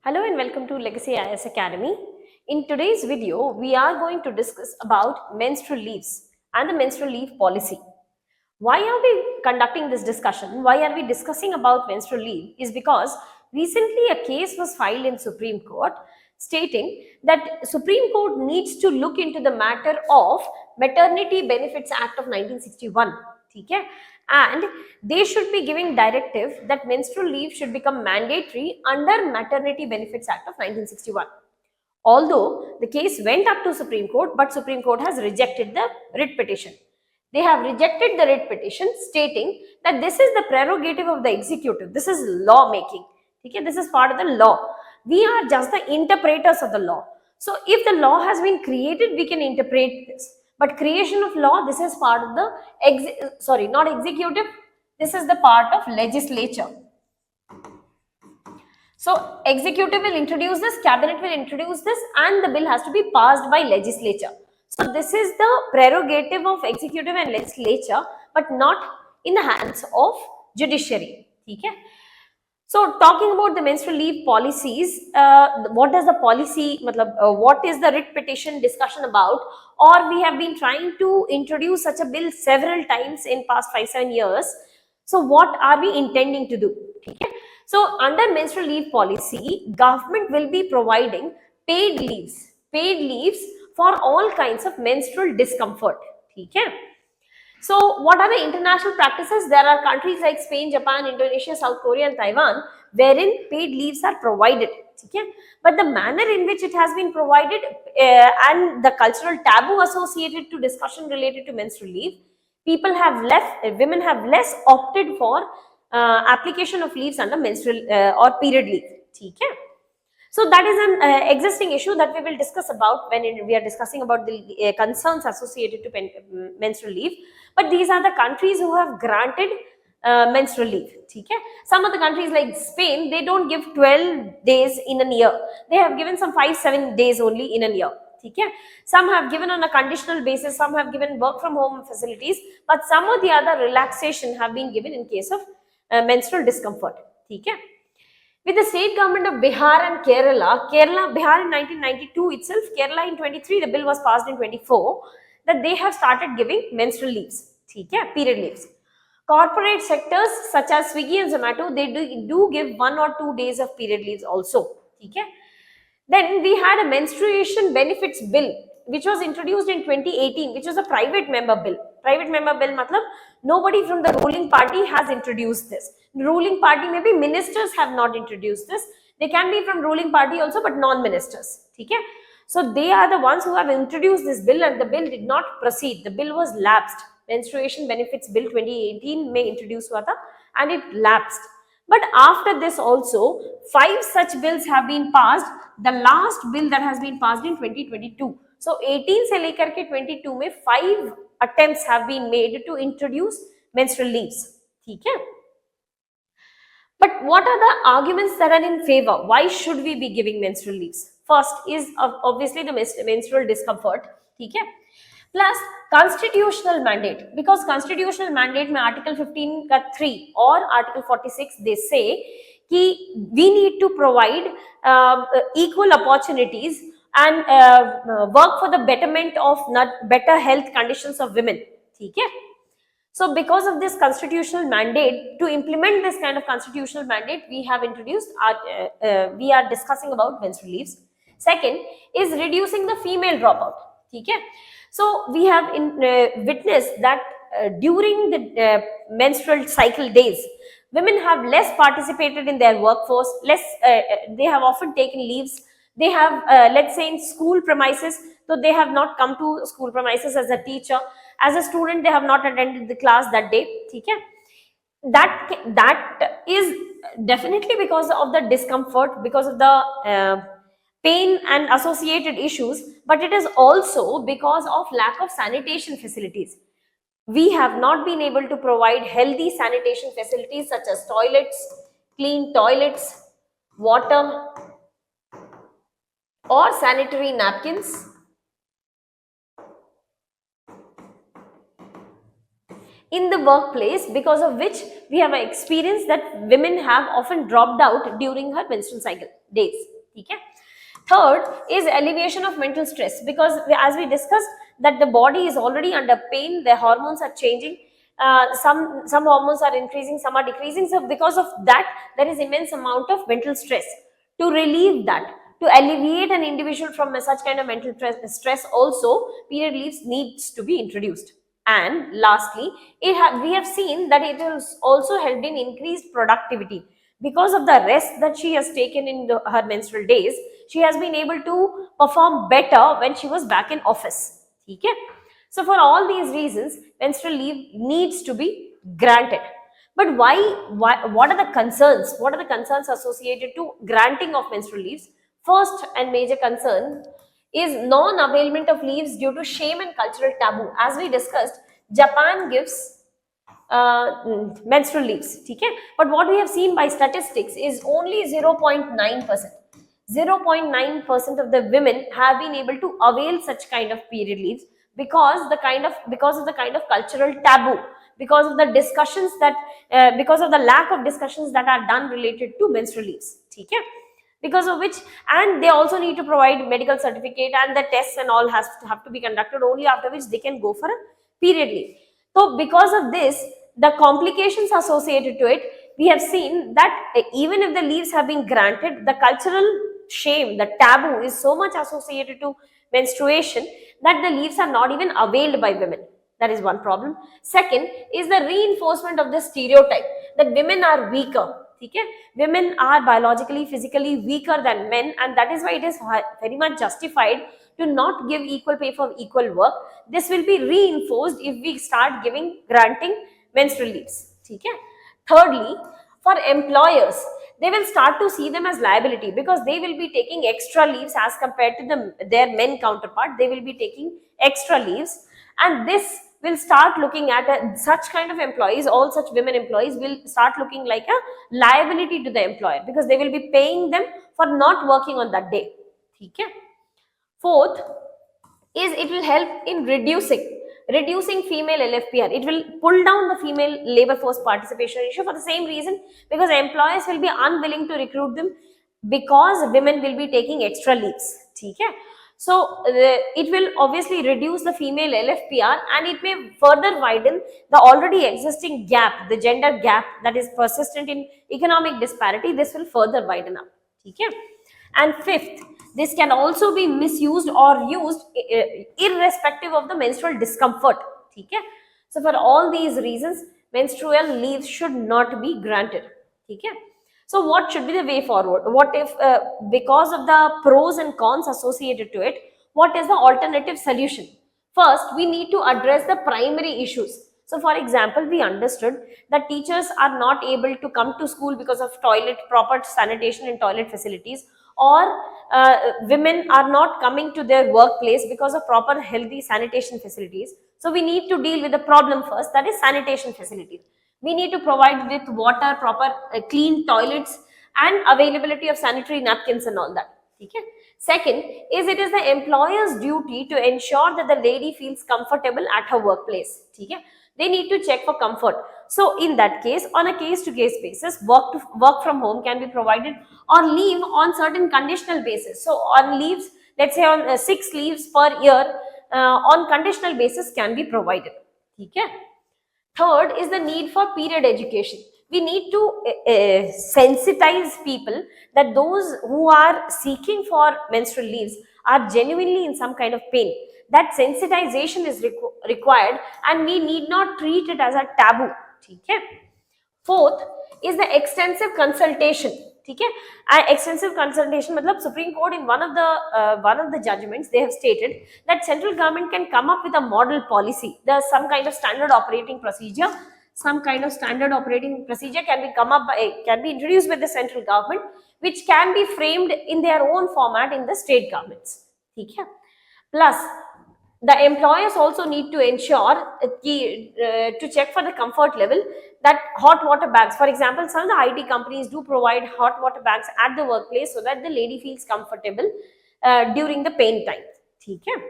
Hello and welcome to Legacy IS Academy. In today's video, we are going to discuss about menstrual leaves and the menstrual leave policy. Why are we conducting this discussion? Why are we discussing about menstrual leave? Is because recently a case was filed in Supreme Court stating that Supreme Court needs to look into the matter of Maternity Benefits Act of 1961. Okay? And they should be giving directive that menstrual leave should become mandatory under Maternity Benefits Act of 1961. Although the case went up to Supreme Court, but Supreme Court has rejected the writ petition. They have rejected the writ petition stating that this is the prerogative of the executive. This is law making. Okay? This is part of the law. We are just the interpreters of the law. So if the law has been created, we can interpret this. But creation of law, this is part of the, not executive, this is the part of legislature. So executive will introduce this, cabinet will introduce this, and the bill has to be passed by legislature. So this is the prerogative of executive and legislature, but not in the hands of judiciary. Okay? So talking about the menstrual leave policies, what does the policy, what is the writ petition discussion about? Or we have been trying to introduce such a bill several times in past 5-7 years. So what are we intending to do? Okay? So under menstrual leave policy, government will be providing paid leaves for all kinds of menstrual discomfort. Okay? So what are the international practices? There are countries like Spain, Japan, Indonesia, South Korea and Taiwan wherein paid leaves are provided. Okay? But the manner in which it has been provided and the cultural taboo associated to discussion related to menstrual leave, women have less opted for application of leaves under menstrual or period leave. Okay? So that is an existing issue that we will discuss about when we are discussing about the concerns associated to menstrual leave. But these are the countries who have granted menstrual leave. Okay? Some of the countries like Spain, they don't give 12 days in a year. They have given some 5-7 days only in a year. Okay? Some have given on a conditional basis, some have given work from home facilities, but some of the other relaxation have been given in case of menstrual discomfort. Okay? With the state government of Bihar and Bihar in 1992 itself, Kerala in 23, the bill was passed in 24, that they have started giving menstrual leaves, period leaves. Corporate sectors such as Swiggy and Zomato, they do give 1 or 2 days of period leaves also. Then we had a menstruation benefits bill which was introduced in 2018, which was a private member bill. Private member bill matlab nobody from the ruling party has introduced this. The ruling party, maybe ministers have not introduced this. They can be from ruling party also, but non-ministers. Okay? So they are the ones who have introduced this bill, and the bill did not proceed. The bill was lapsed. Menstruation Benefits Bill 2018 may introduce हुआ था and it lapsed. But after this also, 5 such bills have been passed. The last bill that has been passed in 2022. So 18 से लेकर के 22 में 5 attempts have been made to introduce menstrual leaves. ठीक है? But what are the arguments that are in favor? Why should we be giving menstrual leaves? First is obviously the menstrual discomfort. ठीक है? Plus constitutional mandate, because constitutional mandate में article 15 का 3 और article 46 they say कि we need to provide equal opportunities and work for the betterment of better health conditions of women. ठीक है? So because of this constitutional mandate, to implement this kind of constitutional mandate, we have introduced, we are discussing about menstrual leaves. Second is reducing the female dropout. Okay? So we have witnessed that during the menstrual cycle days, women have less participated in their workforce, they have often taken leaves. They have, let's say in school premises, so they have not come to school premises as a teacher. As a student, they have not attended the class that day. Okay? That is definitely because of the discomfort, because of the pain and associated issues, but it is also because of lack of sanitation facilities. We have not been able to provide healthy sanitation facilities such as toilets, clean toilets, water, or sanitary napkins. In the workplace, because of which we have experienced that women have often dropped out during her menstrual cycle days. ठीक है. Third is alleviation of mental stress, because as we discussed that the body is already under pain, the hormones are changing, some hormones are increasing, some are decreasing. So because of that, there is immense amount of mental stress. To relieve that, to alleviate an individual from such kind of mental stress, also period leaves needs to be introduced. And lastly, we have seen that it has also helped in increased productivity. Because of the rest that she has taken in her menstrual days, she has been able to perform better when she was back in office. Okay? So for all these reasons, menstrual leave needs to be granted. But why, what are the concerns? What are the concerns associated to granting of menstrual leaves? First and major concern is non-availment of leaves due to shame and cultural taboo. As we discussed, Japan gives menstrual leaves, okay? But what we have seen by statistics is only 0.9%. 0.9% of the women have been able to avail such kind of period leaves because of the kind of cultural taboo, because of the discussions that because of the lack of discussions that are done related to menstrual leaves, okay? Because of which, and they also need to provide medical certificate, and the tests and all have to be conducted, only after which they can go for a period leave. So because of this, the complications associated to it, we have seen that even if the leaves have been granted, the cultural shame, the taboo is so much associated to menstruation that the leaves are not even availed by women. That is one problem. Second is the reinforcement of the stereotype that women are weaker. Okay? Women are biologically, physically weaker than men, and that is why it is very much justified to not give equal pay for equal work. This will be reinforced if we start granting menstrual leaves. Okay? Thirdly, for employers, they will start to see them as liability, because they will be taking extra leaves as compared to their men counterpart. They will be taking extra leaves, and this will start looking at such kind of employees, all such women employees will start looking like a liability to the employer, because they will be paying them for not working on that day. Okay? Fourth is it will help in reducing female LFPR. It will pull down the female labor force participation ratio, for the same reason, because employers will be unwilling to recruit them because women will be taking extra leaves. Okay? So it will obviously reduce the female LFPR, and it may further widen the already existing gap, the gender gap that is persistent in economic disparity. This will further widen up. Okay? And fifth, this can also be misused or used irrespective of the menstrual discomfort. Okay? So for all these reasons, menstrual leave should not be granted. Okay? So what should be the way forward? What if, because of the pros and cons associated to it, what is the alternative solution? First, we need to address the primary issues. So for example, we understood that teachers are not able to come to school because of proper sanitation and toilet facilities, or women are not coming to their workplace because of proper healthy sanitation facilities. So we need to deal with the problem first, that is sanitation facilities. We need to provide with water, proper clean toilets, and availability of sanitary napkins and all that. Okay? Second is it is the employer's duty to ensure that the lady feels comfortable at her workplace. Okay? They need to check for comfort. So in that case, on a case-to-case basis, work from home can be provided, or leave on certain conditional basis. So on leaves, let's say on 6 leaves per year, on conditional basis can be provided. Okay? Third is the need for period education. We need to sensitize people that those who are seeking for menstrual leaves are genuinely in some kind of pain. That sensitization is required, and we need not treat it as a taboo. Okay? Fourth is the extensive consultation. ठीक है? Extensive consultation मतलब Supreme Court in one of the judgments, they have stated that central government can come up with a model policy. There's some kind of standard operating procedure. Some kind of standard operating procedure can be introduced by the central government, which can be framed in their own format in the state governments. ठीक है? Plus, the employers also need to ensure to check for the comfort level, that hot water bags, for example, some of the IT companies do provide hot water bags at the workplace so that the lady feels comfortable during the pain time. Okay?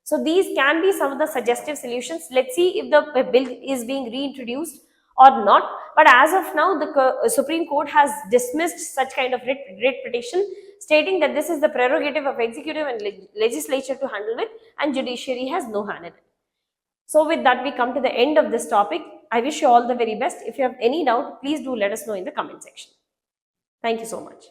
So these can be some of the suggestive solutions. Let's see if the bill is being reintroduced or not. But as of now, the Supreme Court has dismissed such kind of writ petition stating that this is the prerogative of executive and legislature to handle it, and judiciary has no hand in it. So with that, we come to the end of this topic. I wish you all the very best. If you have any doubt, please do let us know in the comment section. Thank you so much.